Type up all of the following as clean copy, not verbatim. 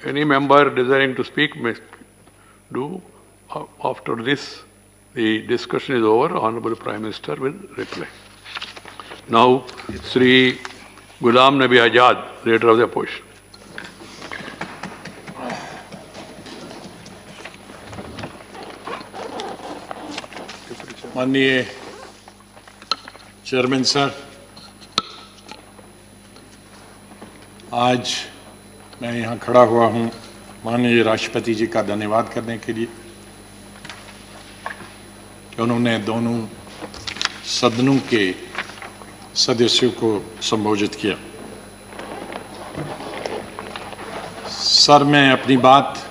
Any member desiring to speak may do. After this, the discussion is over. Honorable Prime Minister will reply. Now, Sri Ghulam Nabi Azad, Leader of the Opposition. माननीय chairman sir, आज मैं यहाँ खड़ा हुआ हूँ माननीय राष्ट्रपति जी का धन्यवाद करने के लिए कि उन्होंने दोनों सदनों के सदस्यों को संबोधित किया। सर, मैं अपनी बात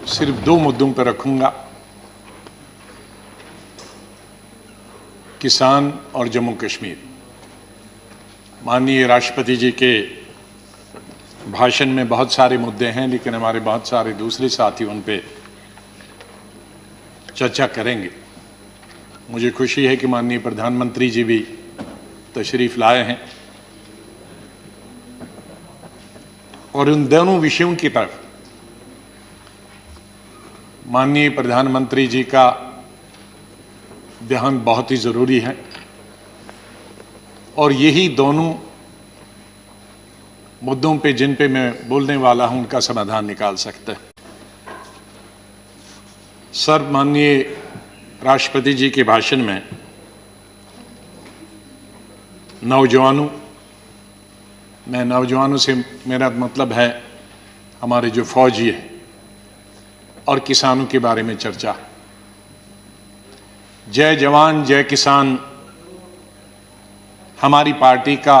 सिर्फ दो मुद्दों पर रखूंगा, किसान और जम्मू कश्मीर। माननीय राष्ट्रपति जी के भाषण में बहुत सारे मुद्दे हैं, लेकिन हमारे बहुत सारे दूसरे साथी उन पे चर्चा करेंगे। मुझे खुशी है कि माननीय प्रधानमंत्री जी भी तशरीफ लाए हैं और उन दोनों विषयों की तरफ माननीय प्रधानमंत्री जी का ध्यान बहुत ही जरूरी है और यही दोनों मुद्दों पे जिन पे मैं बोलने वाला हूं उनका समाधान निकाल सकता है। सर, माननीय राष्ट्रपति जी के भाषण में नौजवानों से मेरा मतलब है हमारे जो फौजी है और किसानों के बारे में चर्चा। जय जवान जय किसान हमारी पार्टी का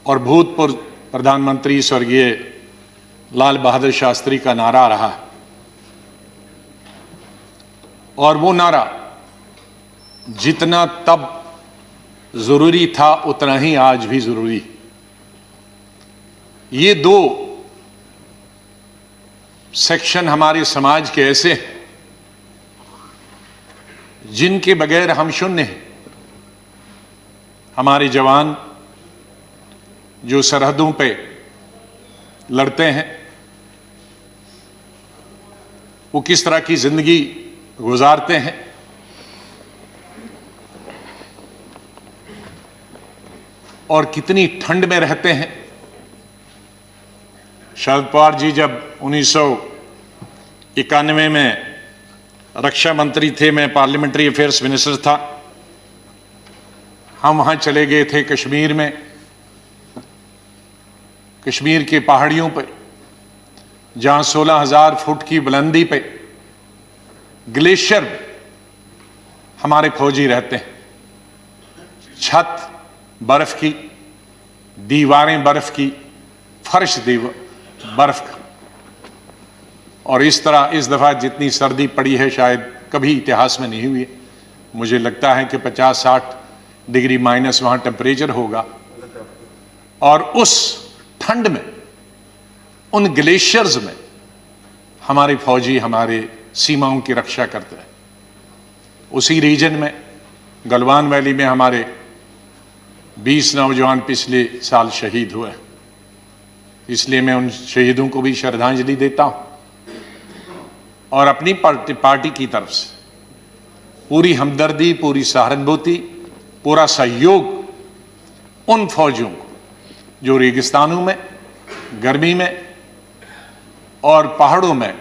और भूतपूर्व प्रधानमंत्री स्वर्गीय लाल बहादुर शास्त्री का नारा रहा और वो नारा जितना तब जरूरी था उतना ही आज भी जरूरी। ये दो सेक्शन हमारे समाज के ऐसे हैं जिनके बगैर हम शून्य हैं। हमारे जवान जो सरहदों पे लड़ते हैं वो किस तरह की जिंदगी गुजारते हैं, और कितनी ठंड में रहते हैं। शरद पवार जी जब 1991 में रक्षा मंत्री थे, मैं पार्लियामेंट्री अफेयर्स मिनिस्टर था, हम वहां चले गए थे कश्मीर में। कश्मीर के पहाड़ियों पर जहां 16,000 फुट की बुलंदी पे ग्लेशियर हमारे फौजी रहते हैं। छत बर्फ की, दीवारें बर्फ की, फर्श बर्फ का, और इस तरह इस दफा जितनी सर्दी पड़ी है शायद कभी इतिहास में नहीं हुई है। मुझे लगता है कि 50-60 डिग्री माइनस वहां टेम्परेचर होगा, और उस ठंड में उन ग्लेशियर्स में हमारे फौजी हमारे सीमाओं की रक्षा करते हैं। उसी रीजन में गलवान वैली में हमारे 20 नौजवान पिछले साल शहीद हुए, इसलिए मैं उन शहीदों को भी श्रद्धांजलि देता हूं और अपनी पार्टी की तरफ से पूरी हमदर्दी, पूरी सहानुभूति, पूरा सहयोग उन फौजियों को जो रेगिस्तानों में, गर्मी में और पहाड़ों में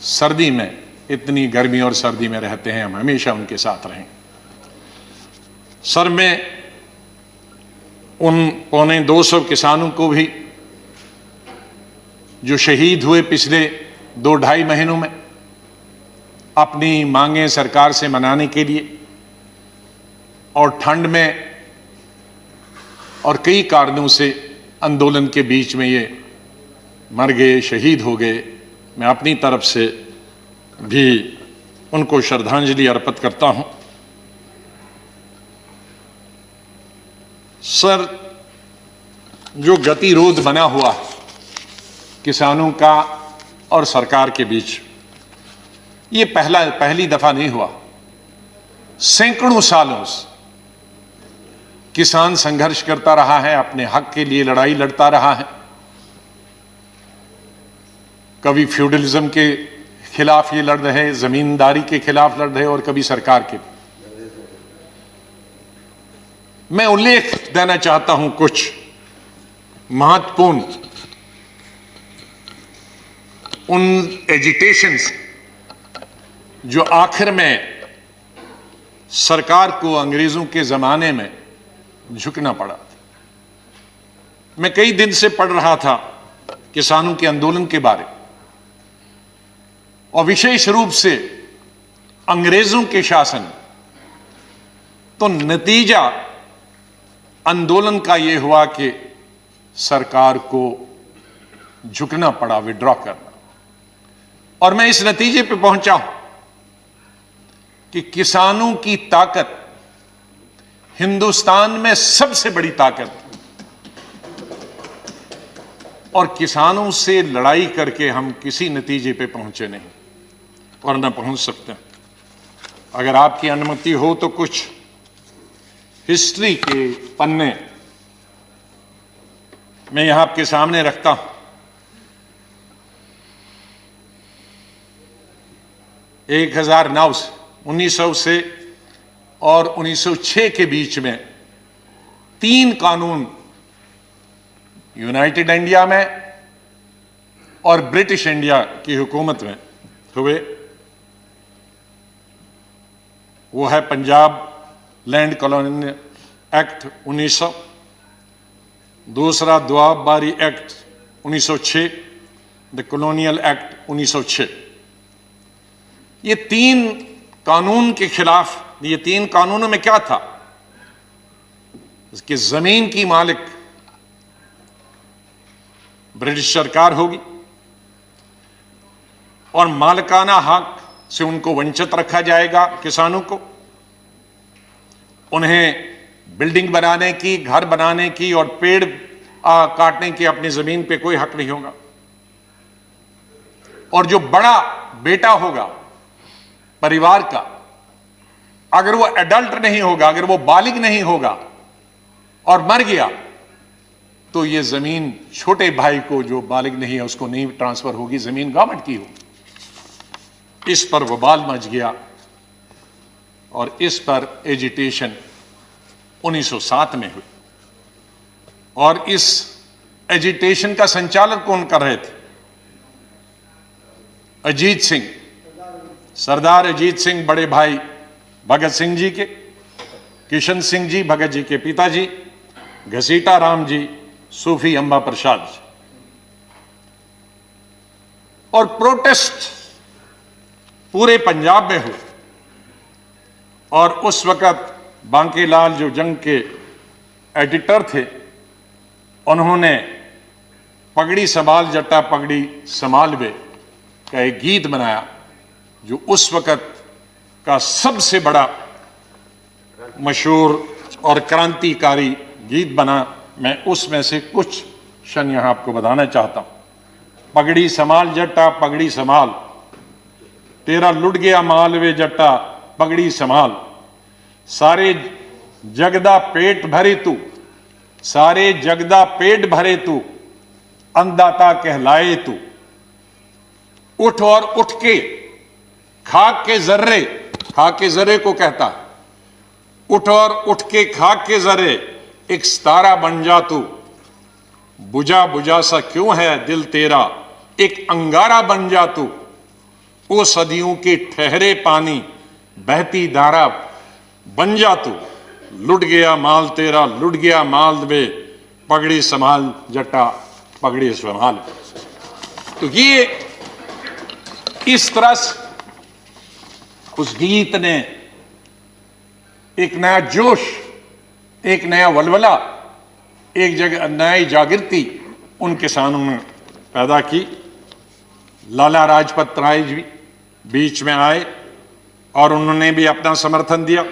सर्दी में, इतनी गर्मी और सर्दी में रहते हैं, हम हमेशा उनके साथ रहें। सर, मैं उन 250 किसानों को भी जो शहीद हुए पिछले 2-2.5 महीनों में, अपनी मांगें सरकार से मनाने के लिए और ठंड में और कई कारणों से आंदोलन के बीच में ये मर गए, शहीद हो गए, मैं अपनी तरफ से भी उनको श्रद्धांजलि अर्पित करता हूं। सर, जो गतिरोध बना हुआ किसानों का और सरकार के बीच, ये पहली दफा नहीं हुआ। सैकड़ों सालों से किसान संघर्ष करता रहा है, अपने हक के लिए लड़ाई लड़ता रहा है, कभी फ्यूडलिज्म के खिलाफ ये लड़ रहे, जमींदारी के खिलाफ लड़ रहे और कभी सरकार के। मैं उल्लेख देना चाहता हूं कुछ महत्वपूर्ण उन एजिटेशंस जो आखिर में सरकार को अंग्रेजों के जमाने में झुकना पड़ा। मैं कई दिन से पढ़ रहा था किसानों के आंदोलन के बारे में, और विशेष रूप से अंग्रेजों के शासन। तो नतीजा आंदोलन का यह हुआ कि सरकार को झुकना पड़ा, विड्रॉ करना। और मैं इस नतीजे पे पहुंचा हूं कि किसानों की ताकत हिंदुस्तान में सबसे बड़ी ताकत, और किसानों से लड़ाई करके हम किसी नतीजे पे पहुंचे नहीं और न पहुंच सकते। अगर आपकी अनुमति हो तो कुछ हिस्ट्री के पन्ने मैं यहां आपके सामने रखता हूं। 1900 से और 1906 के बीच में 3 कानून यूनाइटेड इंडिया में और ब्रिटिश इंडिया की हुकूमत में हुए। वो है पंजाब लैंड कॉलोनी एक्ट 1900, दूसरा दुआबबारी एक्ट 1906, द कॉलोनियल एक्ट 1906। ये 3 कानून के खिलाफ, ये 3 कानूनों में क्या था कि जमीन की मालिक ब्रिटिश सरकार होगी और मालिकाना हक से उनको वंचित रखा जाएगा। किसानों को उन्हें बिल्डिंग बनाने की, घर बनाने की और पेड़ काटने की अपनी जमीन पे कोई हक नहीं होगा। और जो बड़ा बेटा होगा परिवार का, अगर वो एडल्ट नहीं होगा, अगर वो बालिग नहीं होगा और मर गया, तो ये जमीन छोटे भाई को जो बालिग नहीं है उसको नहीं ट्रांसफर होगी, जमीन गवर्नमेंट की होगी। इस पर बवाल मच गया और इस पर एजिटेशन 1907 में हुई। और इस एजिटेशन का संचालन कौन कर रहे थे? अजीत सिंह, सरदार अजीत सिंह, बड़े भाई भगत सिंह जी के, किशन सिंह जी भगत जी के पिताजी, घसीटा राम जी, सूफी अंबा प्रसाद जी। और प्रोटेस्ट पूरे पंजाब में हुए। और उस वक्त बांकेलाल जो जंग के एडिटर थे, उन्होंने पगड़ी संभाल जट्टा पगड़ी संभालवे का एक गीत बनाया जो उस वक्त का सबसे बड़ा मशहूर और क्रांतिकारी गीत बना। मैं उसमें से कुछ क्षण यहां आपको बताना चाहता हूं। पगड़ी संभाल जट्टा पगड़ी संभाल, तेरा लुट गया माल वे जट्टा पगड़ी संभाल, सारे जगदा पेट भरे तू, सारे जगदा पेट भरे तू, अन्नदाता कहलाए तू, उठ और उठ के खाक के जर्रे, खाक के जर्रे को कहता है, उठ और उठ के खाक के जर्रे एक सितारा बन जा तू, बुझा बुझा सा क्यों है दिल तेरा, एक अंगारा बन जा तू, ओ सदियों के ठहरे पानी बहती धारा बन जा तू, लुट गया माल तेरा लुट गया माल वे, पगड़ी संभाल जट्टा पगड़ी संभाल। तो ये इस तरह से उस गीत ने एक नया जोश, एक नया वलवला, एक जगह नई जागृति उन किसानों में पैदा की। लाला लाजपत राय जी बीच में आए और उन्होंने भी अपना समर्थन दिया।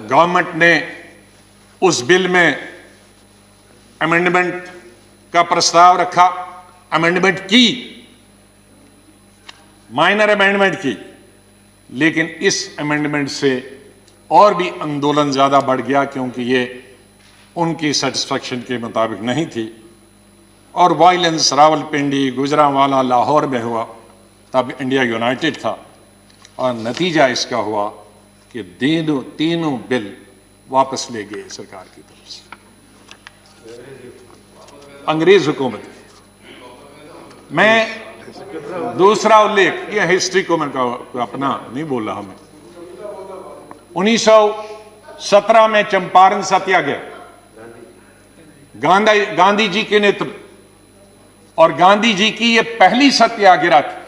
गवर्नमेंट ने उस बिल में अमेंडमेंट का प्रस्ताव रखा, अमेंडमेंट की, माइनर अमेंडमेंट की, लेकिन इस अमेंडमेंट से और भी आंदोलन ज्यादा बढ़ गया, क्योंकि ये उनकी सेटिस्फैक्शन के मुताबिक नहीं थी। और वायलेंस रावलपिंडी, गुजरांवाला, लाहौर में हुआ, तब इंडिया यूनाइटेड था, और नतीजा इसका हुआ कि तीनों बिल वापस ले गए सरकार की तरफ से, अंग्रेज हुकूमत। मैं दूसरा उल्लेख, ये हिस्ट्री को मैं अपना नहीं बोल रहा, मैं 1917 में चंपारण सत्याग्रह, गांधी जी के नेतृत्व, और गांधी जी की ये पहली सत्याग्रह थी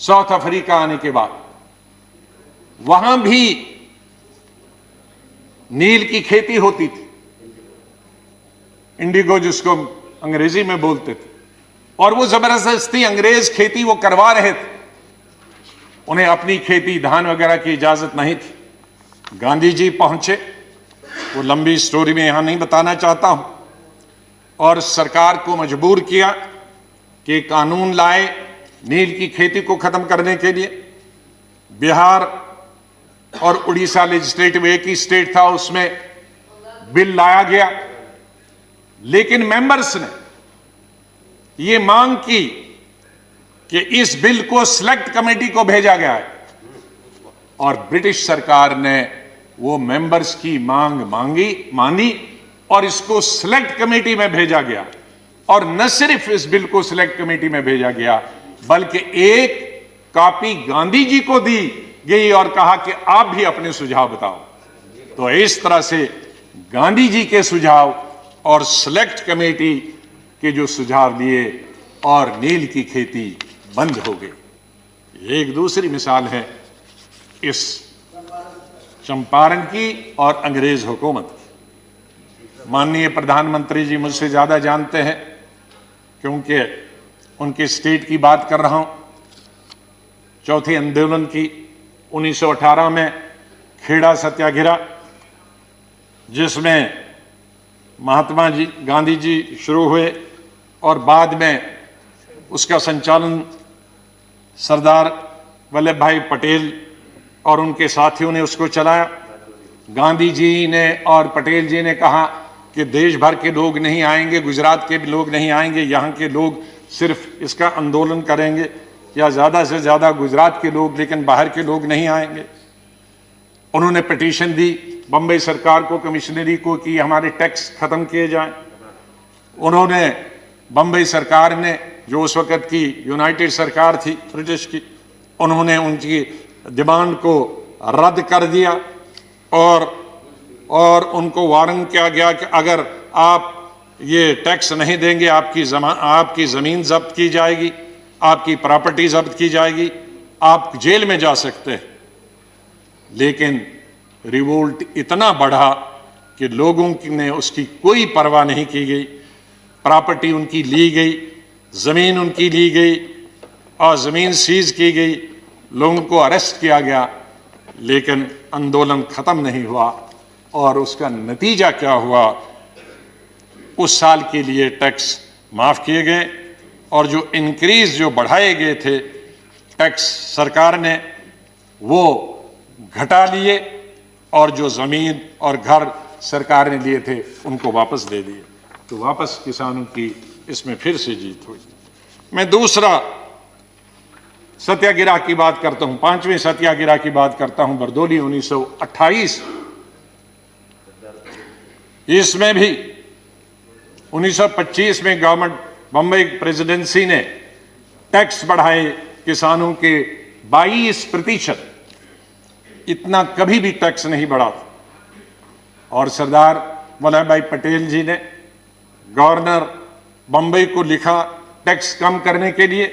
साउथ अफ्रीका आने के बाद। वहां भी नील की खेती होती थी, इंडिगो जिसको अंग्रेजी में बोलते थे, और वो जबरदस्ती अंग्रेज खेती वो करवा रहे थे, उन्हें अपनी खेती धान वगैरह की इजाजत नहीं थी। गांधी जी पहुंचे, वो लंबी स्टोरी में यहां नहीं बताना चाहता हूं, और सरकार को मजबूर किया कि कानून लाए नील की खेती को खत्म करने के लिए। बिहार और उड़ीसा लेजिस्लेटिव एक ही स्टेट था, उसमें बिल लाया गया, लेकिन मेंबर्स ने यह मांग की कि इस बिल को सिलेक्ट कमेटी को भेजा गया है, और ब्रिटिश सरकार ने वो मेंबर्स की मांग मानी और इसको सिलेक्ट कमेटी में भेजा गया। और न सिर्फ इस बिल को सिलेक्ट कमेटी में भेजा गया, बल्कि एक कॉपी गांधी जी को दी गई और कहा कि आप भी अपने सुझाव बताओ। तो इस तरह से गांधी जी के सुझाव और सिलेक्ट कमेटी के जो सुझाव दिए, और नील की खेती बंद हो गई। एक दूसरी मिसाल है इस चंपारण की और अंग्रेज हुकूमत की। माननीय प्रधानमंत्री जी मुझसे ज्यादा जानते हैं, क्योंकि उनके स्टेट की बात कर रहा हूं। चौथे आंदोलन की 1918 में खेड़ा सत्याग्रह, जिसमें महात्मा जी गांधी जी शुरू हुए, और बाद में उसका संचालन सरदार वल्लभ भाई पटेल और उनके साथियों ने उसको चलाया। गांधी जी ने और पटेल जी ने कहा कि देश भर के लोग नहीं आएंगे, गुजरात के भी लोग नहीं आएंगे, यहाँ के लोग सिर्फ इसका आंदोलन करेंगे, या ज़्यादा से ज़्यादा गुजरात के लोग, लेकिन बाहर के लोग नहीं आएंगे। उन्होंने पिटीशन दी बम्बई सरकार को, कमिश्नरी को, कि हमारे टैक्स खत्म किए जाएं। उन्होंने बम्बई सरकार ने, जो उस वक्त की यूनाइटेड सरकार थी ब्रिटिश की, उन्होंने उनकी डिमांड को रद्द कर दिया, और उनको वार्न किया गया कि अगर आप ये टैक्स नहीं देंगे, आपकी ज़मीन जब्त की जाएगी, आपकी प्रॉपर्टी जब्त की जाएगी, आप जेल में जा सकते हैं। लेकिन रिवोल्ट इतना बढ़ा कि लोगों ने उसकी कोई परवाह नहीं की गई। प्रॉपर्टी उनकी ली गई, ज़मीन उनकी ली गई, और ज़मीन सीज की गई, लोगों को अरेस्ट किया गया, लेकिन आंदोलन ख़त्म नहीं हुआ। और उसका नतीजा क्या हुआ? उस साल के लिए टैक्स माफ़ किए गए, और जो इंक्रीज जो बढ़ाए गए थे टैक्स सरकार ने, वो घटा लिए, और जो ज़मीन और घर सरकार ने लिए थे उनको वापस दे दिए। तो वापस किसानों की इसमें फिर से जीत हुई। मैं दूसरा सत्याग्रह की बात करता हूं, 5वें सत्याग्रह की बात करता हूं, बरदोली 1928। इसमें भी 1925 में गवर्नमेंट बम्बई प्रेसिडेंसी ने टैक्स बढ़ाए किसानों के 22%। इतना कभी भी टैक्स नहीं बढ़ा था। और सरदार वल्लभ भाई पटेल जी ने गवर्नर बम्बई को लिखा टैक्स कम करने के लिए,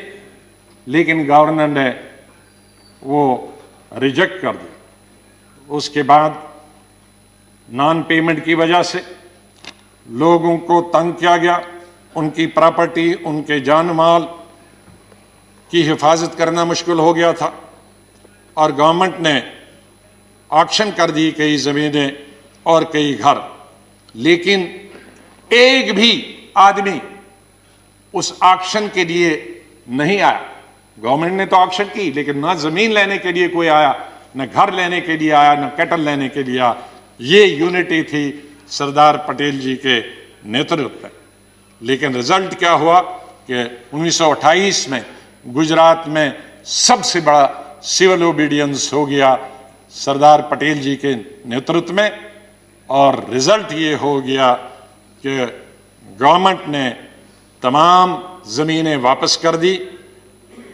लेकिन गवर्नर ने वो रिजेक्ट कर दिया। उसके बाद नॉन पेमेंट की वजह से लोगों को तंग किया गया, उनकी प्रॉपर्टी, उनके जान माल की हिफाजत करना मुश्किल हो गया था, और गवर्नमेंट ने ऑक्शन कर दी कई ज़मीनें और कई घर। लेकिन एक भी आदमी उस ऑक्शन के लिए नहीं आया। गवर्नमेंट ने तो ऑक्शन की, लेकिन ना ज़मीन लेने के लिए कोई आया, न घर लेने के लिए आया, न कैटल लेने के लिए आया। ये यूनिटी थी सरदार पटेल जी के नेतृत्व में। लेकिन रिजल्ट क्या हुआ कि 1928 में गुजरात में सबसे बड़ा सिविल ओबीडियंस हो गया सरदार पटेल जी के नेतृत्व में, और रिजल्ट ये हो गया कि गवर्नमेंट ने तमाम जमीनें वापस कर दी,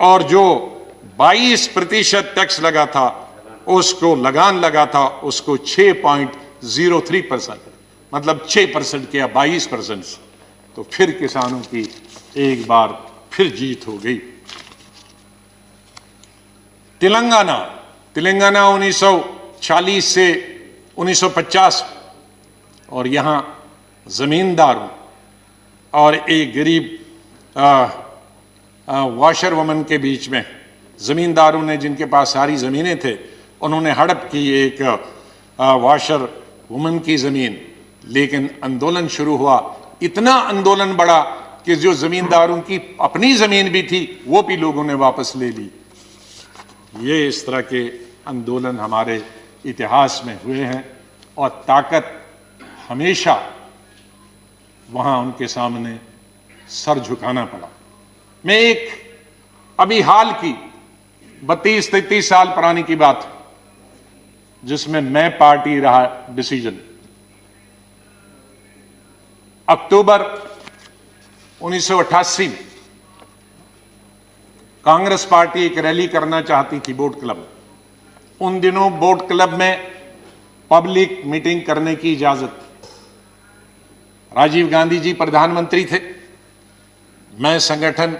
और जो 22% टैक्स लगा था, उसको लगान लगा था, उसको 6.03%, मतलब 6% किया 22% से। तो फिर किसानों की एक बार फिर जीत हो गई। तेलंगाना 1940 से 1950, और यहां जमींदारों और एक गरीब वॉशर वुमन के बीच में, जमींदारों ने जिनके पास सारी जमीनें थे, उन्होंने हड़प की एक वॉशर वुमन की जमीन। लेकिन आंदोलन शुरू हुआ, इतना आंदोलन बढ़ा कि जो जमींदारों की अपनी जमीन भी थी वो भी लोगों ने वापस ले ली। ये इस तरह के आंदोलन हमारे इतिहास में हुए हैं, और ताकत हमेशा वहां उनके सामने सर झुकाना पड़ा। मैं एक अभी हाल की 32-33 साल पुरानी की बात, जिसमें मैं पार्टी रहा डिसीजन, अक्टूबर 1988 में कांग्रेस पार्टी एक रैली करना चाहती थी बोट क्लब में। उन दिनों बोट क्लब में पब्लिक मीटिंग करने की इजाजत थी। राजीव गांधी जी प्रधानमंत्री थे, मैं संगठन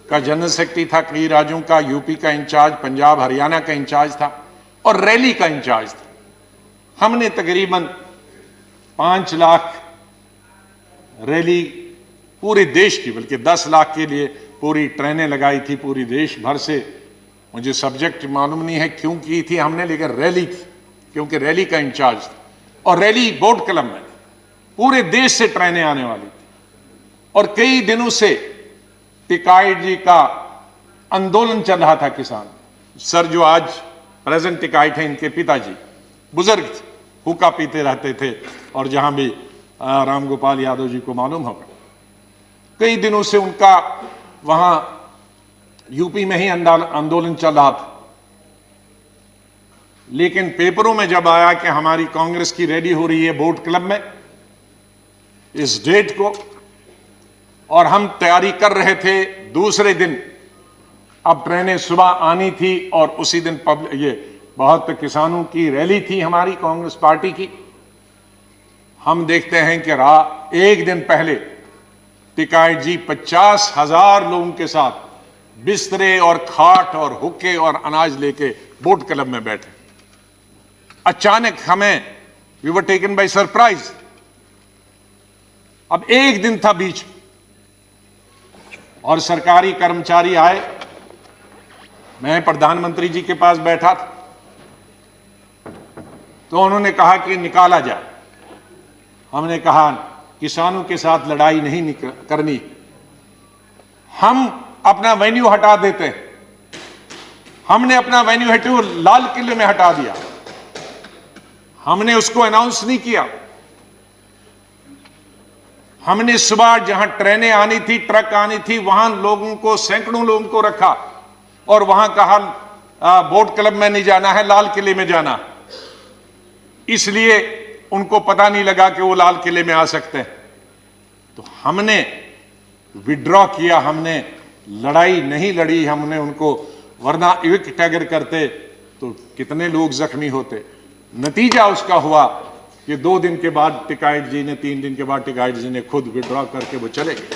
का जनरल सेक्रेटरी था, कई राज्यों का, यूपी का इंचार्ज, पंजाब हरियाणा का इंचार्ज था, और रैली का इंचार्ज था। हमने तकरीबन 5 लाख रैली पूरे देश की, बल्कि 10 लाख के लिए पूरी ट्रेनें लगाई थी पूरी देश भर से। मुझे सब्जेक्ट मालूम नहीं है क्यों की थी हमने, लेकिन रैली थी, क्योंकि रैली का इंचार्ज था, और रैली बोट क्लब में पूरे देश से ट्रेनें आने वाली थी। और कई दिनों से टिकाइट जी का आंदोलन चल रहा था किसान। सर जो आज प्रेजेंट टिकाइट है, इनके पिताजी बुजुर्ग थे, हुक्का पीते रहते थे, और जहां भी राम गोपाल यादव जी को मालूम होगा, कई दिनों से उनका वहां यूपी में ही आंदोलन चल रहा था। लेकिन पेपरों में जब आया कि हमारी कांग्रेस की रैली हो रही है बोट क्लब में इस डेट को, और हम तैयारी कर रहे थे, दूसरे दिन अब ट्रेनें सुबह आनी थी, और उसी दिन ये बहुत किसानों की रैली थी हमारी कांग्रेस पार्टी की। हम देखते हैं कि एक दिन पहले टिकाइट जी 50,000 लोगों के साथ बिस्तरे और खाट और हुक्के और अनाज लेके बोट क्लब में बैठे। अचानक हमें we were taken by surprise. अब एक दिन था बीच, और सरकारी कर्मचारी आए, मैं प्रधानमंत्री जी के पास बैठा था, तो उन्होंने कहा कि निकाला जाए। हमने कहा किसानों के साथ लड़ाई नहीं करनी, हम अपना वेन्यू हटा देते हैं। हमने अपना वेन्यू हटू लाल किले में हटा दिया, हमने उसको अनाउंस नहीं किया। हमने सुबह जहां ट्रेनें आनी थी, ट्रक आनी थी, वहां लोगों को, सैकड़ों लोगों को रखा, और वहां कहा बोट क्लब में नहीं जाना है, लाल किले में जाना। इसलिए उनको पता नहीं लगा कि वो लाल किले में आ सकते हैं। तो हमने विड्रॉ किया, हमने लड़ाई नहीं लड़ी हमने उनको, वरना इविक टैगर करते तो कितने लोग जख्मी होते। नतीजा उसका हुआ कि 2 दिन के बाद टिकाइट जी ने, 3 दिन के बाद टिकाइट जी ने खुद विड्रॉ करके वो चले गए।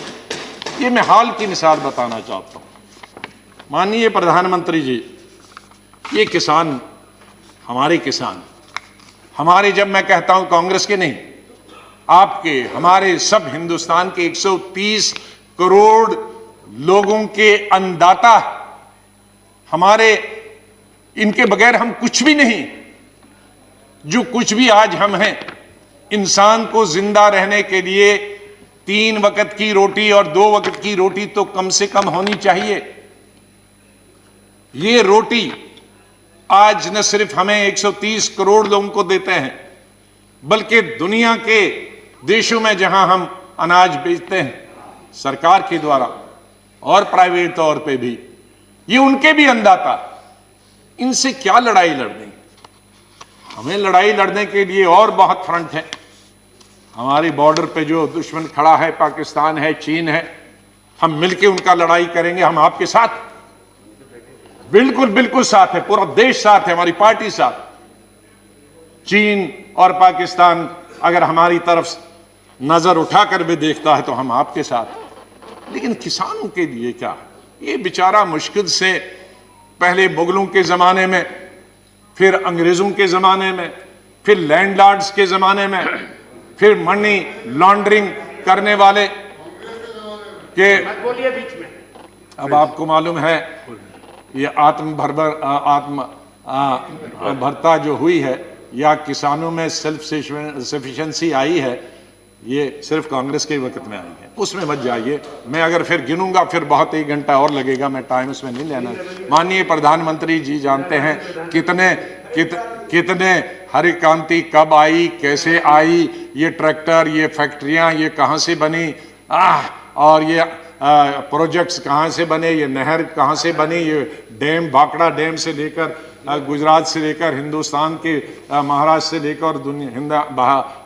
ये मैं हाल की मिसाल बताना चाहता हूं। माननीय प्रधानमंत्री जी, ये किसान, हमारे किसान, हमारे, जब मैं कहता हूं कांग्रेस के नहीं, आपके, हमारे, सब हिंदुस्तान के 130 करोड़ लोगों के अन्नदाता, हमारे, इनके बगैर हम कुछ भी नहीं। जो कुछ भी आज हम हैं, इंसान को जिंदा रहने के लिए 3 वक्त की रोटी और 2 वक्त की रोटी तो कम से कम होनी चाहिए। ये रोटी आज न सिर्फ हमें 130 करोड़ लोगों को देते हैं, बल्कि दुनिया के देशों में जहां हम अनाज बेचते हैं सरकार के द्वारा और प्राइवेट तौर पे भी, ये उनके भी अन्नदाता। इनसे क्या लड़ाई लड़नी? हमें लड़ाई लड़ने के लिए और बहुत फ्रंट है। हमारी बॉर्डर पे जो दुश्मन खड़ा है, पाकिस्तान है, चीन है, हम मिलके उनका लड़ाई करेंगे। हम आपके साथ, बिल्कुल बिल्कुल साथ है, पूरा देश साथ है, हमारी पार्टी साथ। चीन और पाकिस्तान अगर हमारी तरफ नजर उठाकर भी देखता है तो हम आपके साथ। लेकिन किसानों के लिए क्या? ये बेचारा मुश्किल से पहले मुगलों के जमाने में, फिर अंग्रेजों के जमाने में, फिर लैंडलॉर्ड्स के जमाने में, फिर मनी लॉन्ड्रिंग करने वाले के, अब आपको मालूम है ये भरता जो हुई है या किसानों में सेल्फ सफिशिएंसी आई है, ये सिर्फ कांग्रेस के वक्त में आई है। उसमें मत जाइए, मैं अगर फिर गिनूंगा फिर बहुत 1 घंटा और लगेगा, मैं टाइम उसमें नहीं लेना। माननीय प्रधानमंत्री जी जानते हैं कितने हरित क्रांति कब आई, कैसे आई, ये ट्रैक्टर, ये फैक्ट्रियां, ये कहां से बनी, और ये प्रोजेक्ट्स कहाँ से बने, ये नहर कहाँ से बनी, ये डैम, भाखड़ा डैम से लेकर गुजरात से लेकर हिंदुस्तान के महाराष्ट्र से लेकर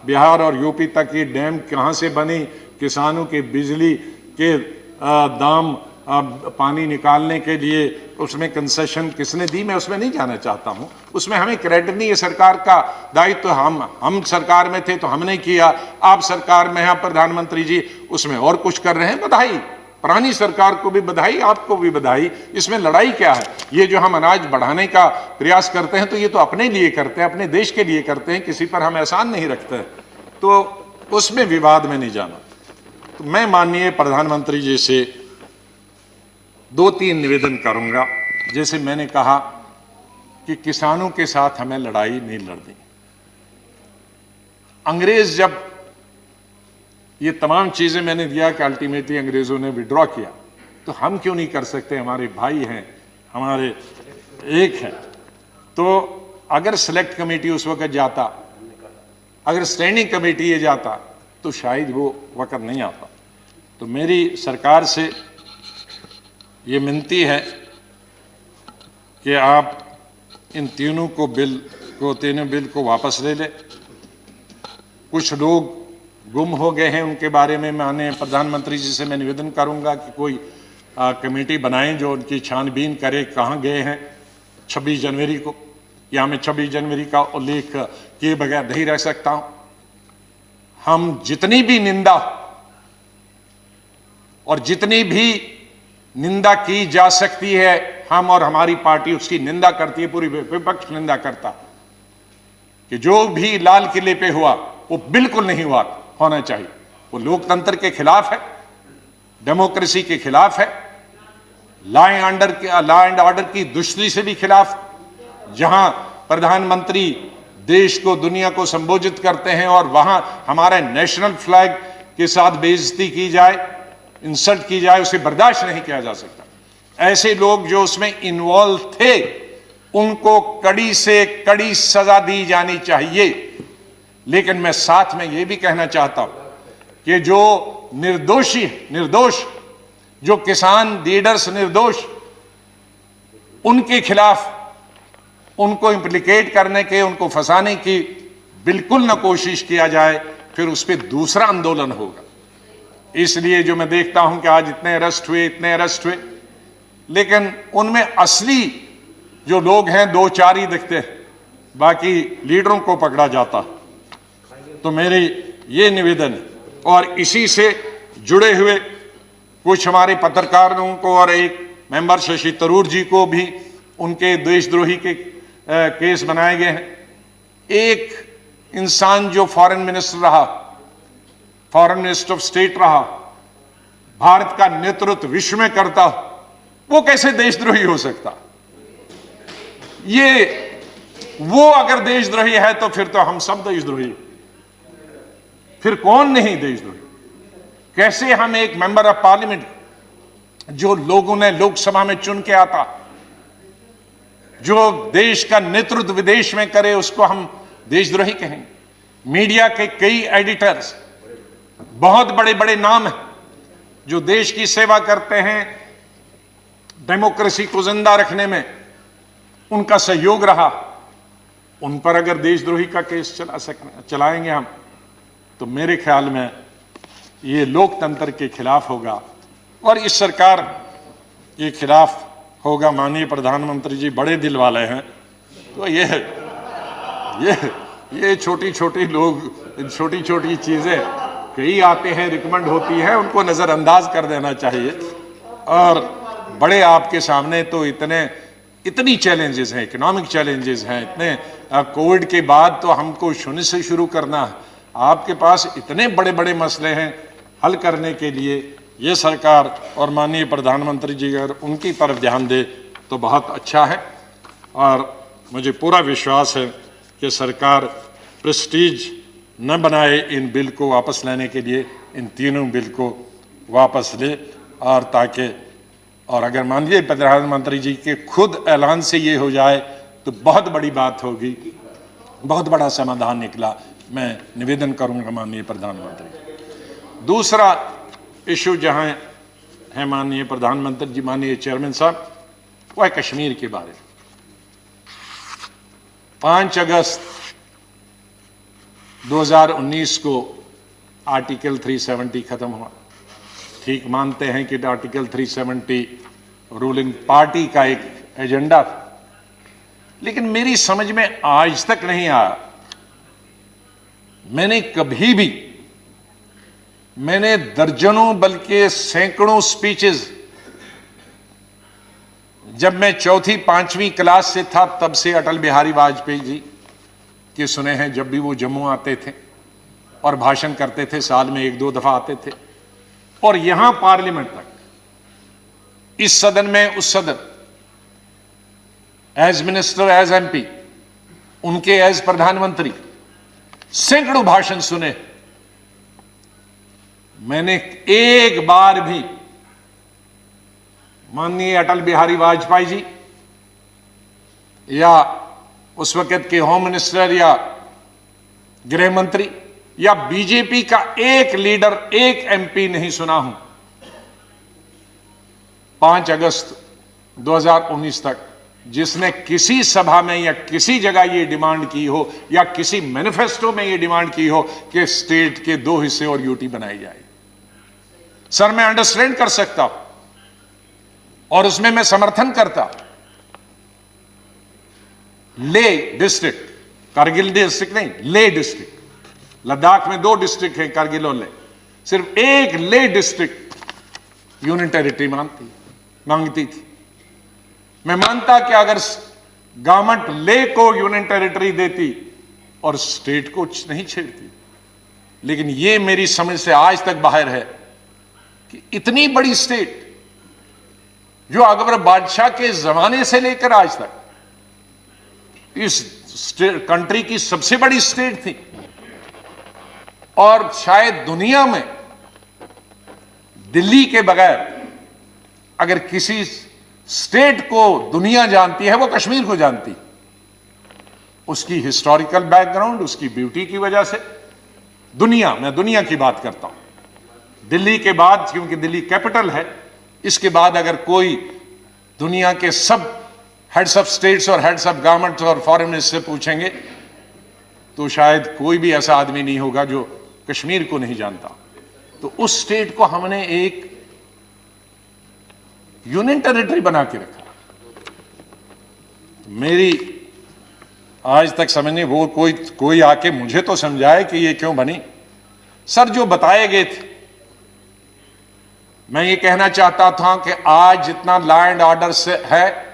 बिहार और यूपी तक ये डैम कहाँ से बनी, किसानों के बिजली के दाम, पानी निकालने के लिए उसमें कंसेशन किसने दी, मैं उसमें नहीं जाना चाहता हूँ। उसमें हमें क्रेडिट नहीं है, सरकार का दायित्व तो हम सरकार में थे तो हमने किया, आप सरकार में हैं, आप प्रधानमंत्री जी उसमें और कुछ कर रहे हैं, बधाई। पुरानी सरकार को भी बधाई, आपको भी बधाई। इसमें लड़ाई क्या है? ये जो हम अनाज बढ़ाने का प्रयास करते हैं तो ये तो अपने लिए करते हैं, अपने देश के लिए करते हैं, किसी पर हम एहसान नहीं रखते हैं, तो उसमें विवाद में नहीं जाना। तो मैं माननीय प्रधानमंत्री जी से 2-3 निवेदन करूंगा। जैसे मैंने कहा कि किसानों के साथ हमें लड़ाई नहीं लड़नी। अंग्रेज जब ये तमाम चीजें मैंने दिया कि अल्टीमेटली अंग्रेजों ने विड्रॉ किया, तो हम क्यों नहीं कर सकते? हमारे भाई हैं, हमारे एक हैं। तो अगर सेलेक्ट कमेटी उस वक्त जाता, अगर स्टैंडिंग कमेटी ये जाता, तो शायद वो वक्त नहीं आता। तो मेरी सरकार से ये विनती है कि आप इन तीनों बिल को वापस ले लें। कुछ लोग गुम हो गए हैं, उनके बारे में माननीय प्रधानमंत्री जी से मैं निवेदन करूंगा कि कोई कमेटी बनाएं जो उनकी छानबीन करे, कहाँ गए हैं 26 जनवरी को। या मैं 26 जनवरी का उल्लेख किए बगैर नहीं रह सकता हूं। हम जितनी भी निंदा और जितनी भी निंदा की जा सकती है, हम और हमारी पार्टी उसकी निंदा करती है, पूरी विपक्ष निंदा करता कि जो भी लाल किले पे हुआ वो बिल्कुल नहीं होना चाहिए। वो लोकतंत्र के खिलाफ है, डेमोक्रेसी के खिलाफ है, लॉ एंड ऑर्डर की दुश्मनी से भी खिलाफ। जहां प्रधानमंत्री देश को, दुनिया को संबोधित करते हैं और वहां हमारे नेशनल फ्लैग के साथ बेइज्जती की जाए, इंसल्ट की जाए, उसे बर्दाश्त नहीं किया जा सकता। ऐसे लोग जो उसमें इन्वॉल्व थे उनको कड़ी से कड़ी सजा दी जानी चाहिए। लेकिन मैं साथ में यह भी कहना चाहता हूं कि जो निर्दोष जो किसान लीडर्स निर्दोष, उनके खिलाफ उनको इंप्लीकेट करने के, उनको फंसाने की बिल्कुल ना कोशिश किया जाए, फिर उस पर दूसरा आंदोलन होगा। इसलिए जो मैं देखता हूं कि आज इतने अरेस्ट हुए, लेकिन उनमें असली जो लोग हैं 2-4 ही दिखते हैं, बाकी लीडरों को पकड़ा जाता। तो मेरी ये निवेदन है। और इसी से जुड़े हुए कुछ हमारे पत्रकारों को और एक मेंबर शशि तरूर जी को भी उनके देशद्रोही के केस बनाए गए हैं। एक इंसान जो फॉरेन मिनिस्टर रहा, फॉरेन मिनिस्टर ऑफ स्टेट रहा, भारत का नेतृत्व विश्व में करता, वो कैसे देशद्रोही हो सकता? वो अगर देशद्रोही है तो फिर तो हम सब देशद्रोही, फिर कौन नहीं देशद्रोही? कैसे हम एक मेंबर ऑफ पार्लियामेंट जो लोगों ने लोकसभा में चुन के आता, जो देश का नेतृत्व विदेश में करे उसको हम देशद्रोही कहेंगे। मीडिया के कई एडिटर्स, बहुत बड़े बड़े नाम हैं जो देश की सेवा करते हैं, डेमोक्रेसी को जिंदा रखने में उनका सहयोग रहा, उन पर अगर देशद्रोही का केस चलाएंगे हम, तो मेरे ख्याल में ये लोकतंत्र के खिलाफ होगा और इस सरकार के खिलाफ होगा। माननीय प्रधानमंत्री जी बड़े दिल वाले हैं, तो ये छोटी छोटी लोग, छोटी छोटी चीजें कई आते हैं, रिकमेंड होती है, उनको नजरअंदाज कर देना चाहिए। और बड़े आपके सामने तो इतनी चैलेंजेस हैं, इकोनॉमिक चैलेंजेस हैं, इतने कोविड के बाद तो हमको शून्य से शुरू करना है। आपके पास इतने बड़े बड़े मसले हैं हल करने के लिए। ये सरकार और माननीय प्रधानमंत्री जी अगर उनकी तरफ ध्यान दे तो बहुत अच्छा है और मुझे पूरा विश्वास है कि सरकार प्रेस्टीज न बनाए इन बिल को वापस लेने के लिए, इन तीनों बिल को वापस ले और ताकि, और अगर माननीय प्रधानमंत्री जी के खुद ऐलान से ये हो जाए तो बहुत बड़ी बात होगी, बहुत बड़ा समाधान निकला। मैं निवेदन करूंगा माननीय प्रधानमंत्री। दूसरा इशू जहां है माननीय प्रधानमंत्री जी, माननीय चेयरमैन साहब, वो है कश्मीर के बारे में। 5 अगस्त 2019 को आर्टिकल 370 खत्म हुआ। ठीक मानते हैं कि आर्टिकल 370 रूलिंग पार्टी का एक एजेंडा था, लेकिन मेरी समझ में आज तक नहीं आया। मैंने दर्जनों बल्कि सैकड़ों स्पीचेस, जब मैं 4वीं 5वीं क्लास से था तब से अटल बिहारी वाजपेयी जी के सुने हैं। जब भी वो जम्मू आते थे और भाषण करते थे, साल में 1-2 दफा आते थे, और यहां पार्लियामेंट तक, इस सदन में उस सदन, एज मिनिस्टर, एज एमपी, उनके एज प्रधानमंत्री, सैकड़ों भाषण सुने। मैंने एक बार भी माननीय अटल बिहारी वाजपेयी जी या उस वक्त के होम मिनिस्टर या गृह मंत्री या बीजेपी का एक लीडर, एक एमपी नहीं सुना हूं 5 अगस्त 2019 तक जिसने किसी सभा में या किसी जगह ये डिमांड की हो या किसी मैनिफेस्टो में ये डिमांड की हो कि स्टेट के 2 हिस्से और यूटी बनाई जाए। सर, मैं अंडरस्टैंड कर सकता हूं और उसमें मैं समर्थन करता। ले डिस्ट्रिक्ट, कारगिल डिस्ट्रिक्ट नहीं, ले डिस्ट्रिक्ट, लद्दाख में 2 डिस्ट्रिक्ट हैं, कारगिल और ले, सिर्फ एक ले डिस्ट्रिक्ट यूनियन टेरिटरी मांगती थी। मैं मानता कि अगर गवर्नमेंट ले को यूनियन टेरिटरी देती और स्टेट को नहीं छेड़ती, लेकिन यह मेरी समझ से आज तक बाहर है कि इतनी बड़ी स्टेट जो अकबर बादशाह के जमाने से लेकर आज तक इस कंट्री की सबसे बड़ी स्टेट थी और शायद दुनिया में दिल्ली के बगैर अगर किसी स्टेट को दुनिया जानती है वो कश्मीर को जानती। उसकी हिस्टोरिकल बैकग्राउंड, उसकी ब्यूटी की वजह से दुनिया, मैं दुनिया की बात करता हूं, दिल्ली के बाद, क्योंकि दिल्ली कैपिटल है, इसके बाद अगर कोई दुनिया के सब हेड्स ऑफ स्टेट्स और हेड्स ऑफ गवर्नमेंट्स और फॉरेन मिनिस्टर से पूछेंगे तो शायद कोई भी ऐसा आदमी नहीं होगा जो कश्मीर को नहीं जानता। तो उस स्टेट को हमने एक यूनियन टेरिटरी बना के रखा। मेरी आज तक समझ नहीं, वो कोई आके मुझे तो समझाए कि ये क्यों बनी। सर, जो बताए गए थे, मैं ये कहना चाहता था कि आज जितना लॉ एंड ऑर्डर से है,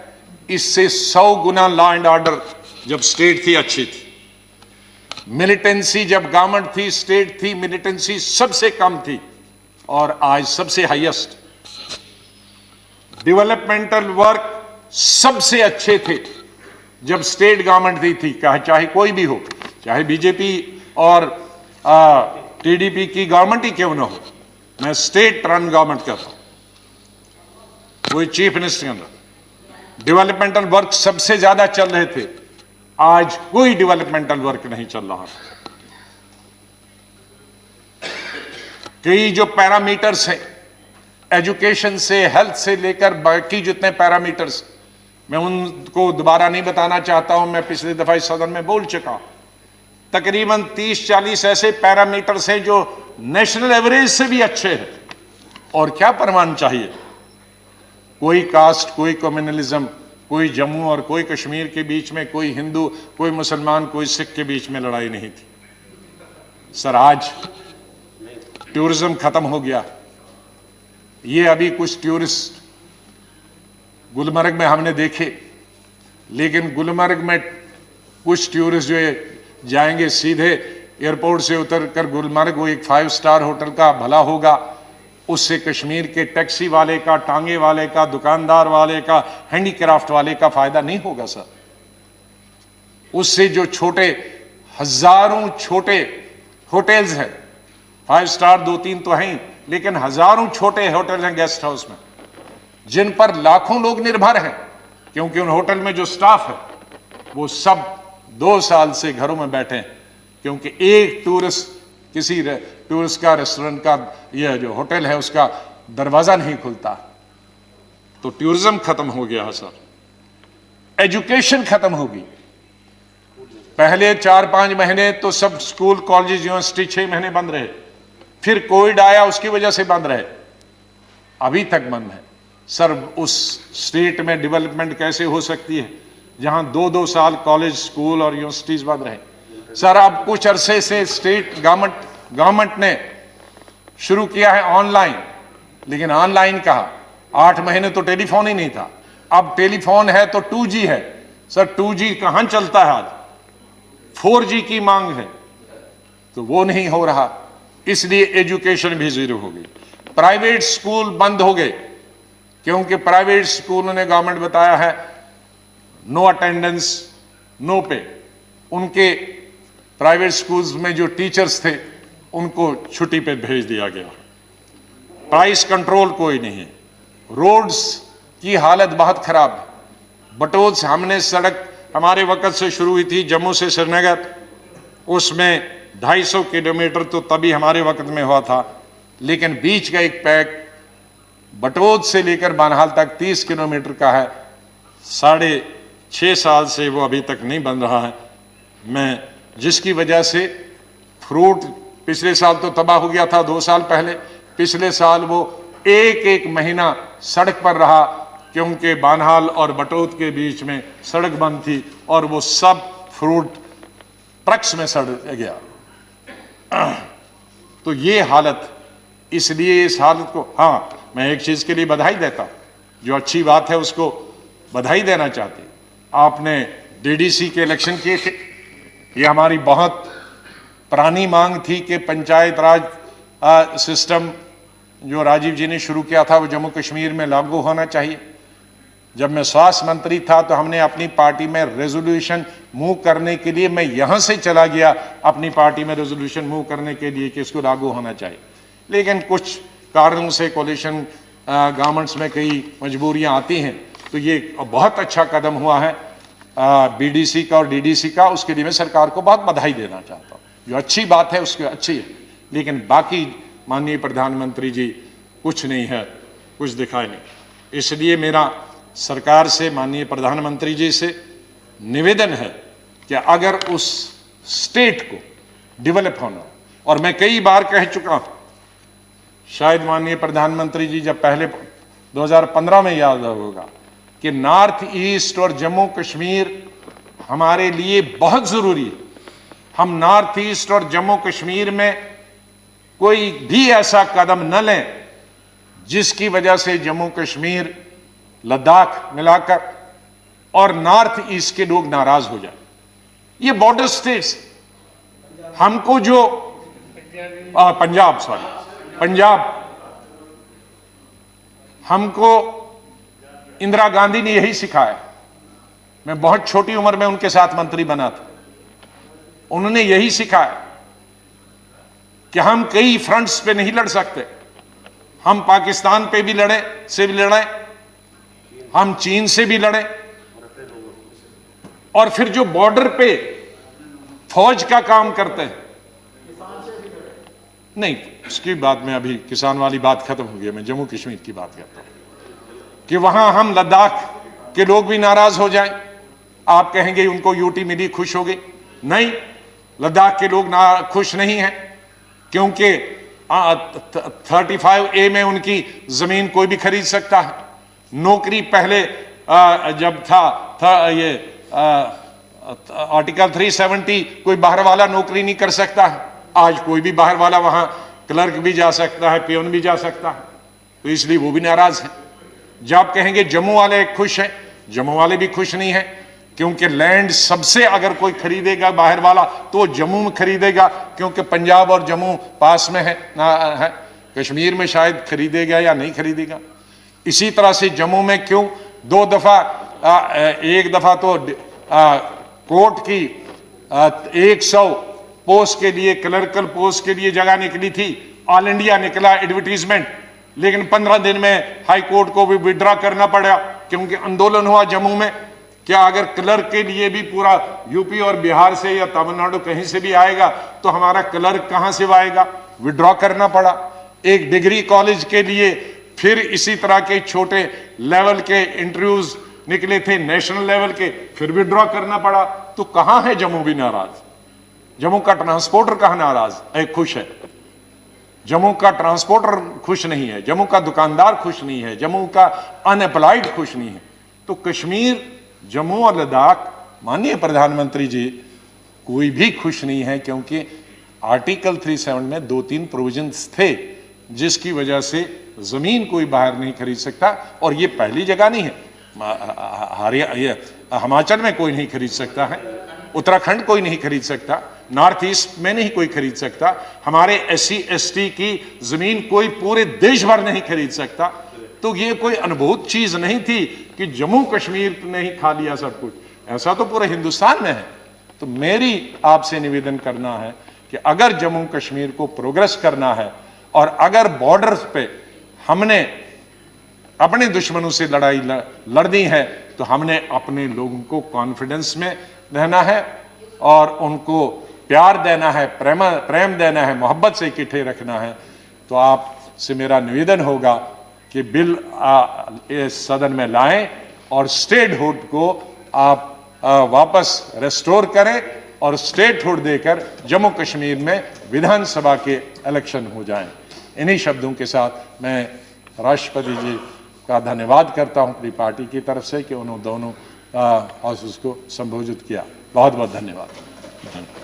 इससे 100 गुना लॉ एंड ऑर्डर जब स्टेट थी अच्छी थी। मिलिटेंसी जब गवर्नमेंट थी, स्टेट थी, मिलिटेंसी सबसे कम थी और आज सबसे हाईएस्ट। डेवलपमेंटल वर्क सबसे अच्छे थे जब स्टेट गवर्नमेंट थी, चाहे कोई भी हो, चाहे बीजेपी और टीडीपी की गवर्नमेंट ही क्यों ना हो। मैं स्टेट रन गवर्नमेंट कहता हूं, कोई चीफ मिनिस्टर के अंदर। डेवलपमेंटल वर्क सबसे ज्यादा चल रहे थे, आज कोई डेवलपमेंटल वर्क नहीं चल रहा। कई जो पैरामीटर्स हैं, एजुकेशन से, हेल्थ से लेकर बाकी जितने पैरामीटर्स, मैं उनको दोबारा नहीं बताना चाहता हूं, मैं पिछली दफा इस सदन में बोल चुका हूं। तकरीबन 30-40 ऐसे पैरामीटर्स हैं जो नेशनल एवरेज से भी अच्छे हैं। और क्या प्रमाण चाहिए? कोई कास्ट, कोई कम्युनलिज्म, कोई जम्मू और कोई कश्मीर के बीच में, कोई हिंदू, कोई मुसलमान, कोई सिख के बीच में लड़ाई नहीं थी। सर, आज टूरिज्म खत्म हो गया। ये अभी कुछ टूरिस्ट गुलमर्ग में हमने देखे, लेकिन गुलमर्ग में कुछ टूरिस्ट जो जाएंगे सीधे एयरपोर्ट से उतरकर गुलमर्ग, वो एक 5 स्टार होटल का भला होगा, उससे कश्मीर के टैक्सी वाले का, टांगे वाले का, दुकानदार वाले का, हैंडीक्राफ्ट वाले का फायदा नहीं होगा सर। उससे जो छोटे, हजारों छोटे होटल्स हैं, 5 स्टार 2-3 तो हैं, लेकिन हजारों छोटे होटल हैं गेस्ट हाउस में, जिन पर लाखों लोग निर्भर हैं, क्योंकि उन होटल में जो स्टाफ है वो सब 2 साल से घरों में बैठे हैं, क्योंकि एक टूरिस्ट, किसी टूरिस्ट का, रेस्टोरेंट का, यह जो होटल है उसका दरवाजा नहीं खुलता। तो टूरिज्म खत्म हो गया है सर। एजुकेशन खत्म होगी। पहले 4-5 महीने तो सब स्कूल, कॉलेज, यूनिवर्सिटी 6 महीने बंद रहे, फिर कोविड आया, उसकी वजह से बंद रहे, अभी तक बंद है। सर, उस स्टेट में डेवलपमेंट कैसे हो सकती है जहां 2-2 साल कॉलेज, स्कूल और यूनिवर्सिटीज बंद रहे? सर, अब कुछ अरसे से स्टेट गवर्नमेंट ने शुरू किया है ऑनलाइन, लेकिन ऑनलाइन कहा, 8 महीने तो टेलीफोन ही नहीं था, अब टेलीफोन है तो 2G है। सर, 2G कहां चलता है आज? 4G की मांग है, तो वो नहीं हो रहा, इसलिए एजुकेशन भी जीरो हो गई। प्राइवेट स्कूल बंद हो गए, क्योंकि प्राइवेट स्कूलों ने गवर्नमेंट बताया है नो अटेंडेंस, नो पे। उनके प्राइवेट स्कूल्स में जो टीचर्स थे उनको छुट्टी पे भेज दिया गया। प्राइस कंट्रोल कोई नहीं है। रोड्स की हालत बहुत खराब है। बटोल से हमने सड़क हमारे वक्त से शुरू हुई थी, जम्मू से श्रीनगर, उसमें 250 किलोमीटर तो तभी हमारे वक्त में हुआ था, लेकिन बीच का एक पैक बटोद से लेकर बानहाल तक 30 किलोमीटर का है, 6.5 साल से वो अभी तक नहीं बन रहा है। जिसकी वजह से फ्रूट पिछले साल तो तबाह हो गया था, 2 साल पहले, पिछले साल वो एक महीना सड़क पर रहा, क्योंकि बानहाल और बटोद के बीच में सड़क बंद थी और वो सब फ्रूट ट्रक्स में सड़ गया। तो ये हालत, इसलिए इस हालत को, हाँ, मैं एक चीज के लिए बधाई देता हूं, जो अच्छी बात है उसको बधाई देना चाहती। आपने DDC के इलेक्शन किए थे, ये हमारी बहुत पुरानी मांग थी कि पंचायत राज सिस्टम जो राजीव जी ने शुरू किया था वो जम्मू कश्मीर में लागू होना चाहिए। जब मैं स्वास्थ्य मंत्री था तो हमने अपनी पार्टी में रेजोल्यूशन मूव करने के लिए, मैं यहां से चला गया अपनी पार्टी में रेजोल्यूशन मूव करने के लिए कि इसको लागू होना चाहिए, लेकिन कुछ कारणों से कोalition गवर्नमेंट्स में कई मजबूरियां आती हैं। तो ये बहुत अच्छा कदम हुआ है BDC का और DDC का, उसके लिए मैं सरकार को बहुत बधाई देना चाहता हूँ। जो अच्छी बात है उसकी अच्छी है, लेकिन बाकी माननीय प्रधानमंत्री जी कुछ नहीं है, कुछ दिखाई नहीं। इसलिए मेरा सरकार से, माननीय प्रधानमंत्री जी से निवेदन है कि अगर उस स्टेट को डेवलप होना, और मैं कई बार कह चुका हूं, शायद माननीय प्रधानमंत्री जी जब पहले 2015 में याद होगा कि नॉर्थ ईस्ट और जम्मू कश्मीर हमारे लिए बहुत जरूरी है। हम नॉर्थ ईस्ट और जम्मू कश्मीर में कोई भी ऐसा कदम न लें जिसकी वजह से जम्मू कश्मीर, लद्दाख मिलाकर और नॉर्थ ईस्ट के लोग नाराज हो जाए। ये बॉर्डर स्टेट्स, हमको जो पंजाब, हमको इंदिरा गांधी ने यही सिखाया। मैं बहुत छोटी उम्र में उनके साथ मंत्री बना था, उन्होंने यही सिखाया कि हम कई फ्रंट्स पे नहीं लड़ सकते। हम पाकिस्तान पे भी लड़े, हम चीन से भी लड़े, और फिर जो बॉर्डर पे फौज का काम करते हैं, नहीं उसकी बात में, अभी किसान वाली बात खत्म हो गई, मैं जम्मू कश्मीर की बात करता हूं कि वहां हम लद्दाख के लोग भी नाराज हो जाएं, आप कहेंगे उनको यूटी मिली, खुश हो गई। नहीं, लद्दाख के लोग ना खुश नहीं हैं, क्योंकि 35A में उनकी जमीन कोई भी खरीद सकता है। नौकरी पहले जब था ये आर्टिकल 370, कोई बाहर वाला नौकरी नहीं कर सकता है। आज कोई भी बाहर वाला वहां क्लर्क भी जा सकता है, पियोन भी जा सकता है, तो इसलिए वो भी नाराज हैं। जब आप कहेंगे जम्मू वाले खुश हैं, जम्मू वाले भी खुश नहीं हैं, क्योंकि लैंड सबसे अगर कोई खरीदेगा बाहर वाला तो जम्मू में खरीदेगा, क्योंकि पंजाब और जम्मू पास में है है। कश्मीर में शायद खरीदेगा या नहीं खरीदेगा। इसी तरह से जम्मू में क्यों 2 दफा, एक दफा तो कोर्ट की 100 पोस्ट के लिए, क्लर्कल पोस्ट के लिए जगह निकली थी, ऑल इंडिया निकला एडवर्टीजमेंट, लेकिन 15 दिन में हाई कोर्ट को भी विड्रॉ करना पड़ा, क्योंकि आंदोलन हुआ जम्मू में। क्या अगर क्लर्क के लिए भी पूरा यूपी और बिहार से या तमिलनाडु कहीं से भी आएगा तो हमारा क्लर्क कहां से आएगा? विड्रॉ करना पड़ा। एक डिग्री कॉलेज के लिए फिर इसी तरह के छोटे लेवल के इंटरव्यूज निकले थे, नेशनल लेवल के, फिर विड्रॉ करना पड़ा। तो कहां है जम्मू भी नाराज? जम्मू का ट्रांसपोर्टर कहां नाराज खुश है? जम्मू का ट्रांसपोर्टर खुश नहीं है, जम्मू का दुकानदार खुश नहीं है, जम्मू का अनएम्प्लॉयड खुश नहीं है। तो कश्मीर, जम्मू और लद्दाख, माननीय प्रधानमंत्री जी, कोई भी खुश नहीं है, क्योंकि आर्टिकल 37 में 2-3 प्रोविजंस थे जिसकी वजह से जमीन कोई बाहर नहीं खरीद सकता। और ये पहली जगह नहीं है, हिमाचल में कोई नहीं खरीद सकता है, उत्तराखंड कोई नहीं खरीद सकता, नॉर्थ ईस्ट में नहीं कोई खरीद सकता, हमारे SC ST की जमीन कोई पूरे देश भर नहीं खरीद सकता। तो ये कोई अनुभूत चीज नहीं थी कि जम्मू कश्मीर ने ही खा लिया सब कुछ, ऐसा तो पूरे हिंदुस्तान में है। तो मेरी आपसे निवेदन करना है कि अगर जम्मू कश्मीर को प्रोग्रेस करना है और अगर बॉर्डर्स पे हमने अपने दुश्मनों से लड़ाई लड़नी है, तो हमने अपने लोगों को कॉन्फिडेंस में रहना है और उनको प्यार देना है, प्रेम देना है, मोहब्बत से इकट्ठे रखना है। तो आपसे मेरा निवेदन होगा कि बिल इस सदन में लाएं और स्टेटहुड को आप वापस रेस्टोर करें और स्टेटहुड देकर जम्मू कश्मीर में विधानसभा के इलेक्शन हो जाएं। इन्हीं शब्दों के साथ मैं राष्ट्रपति जी का धन्यवाद करता हूं अपनी पार्टी की तरफ से कि उन्होंने दोनों हाउसेस को संबोधित किया। बहुत बहुत धन्यवाद।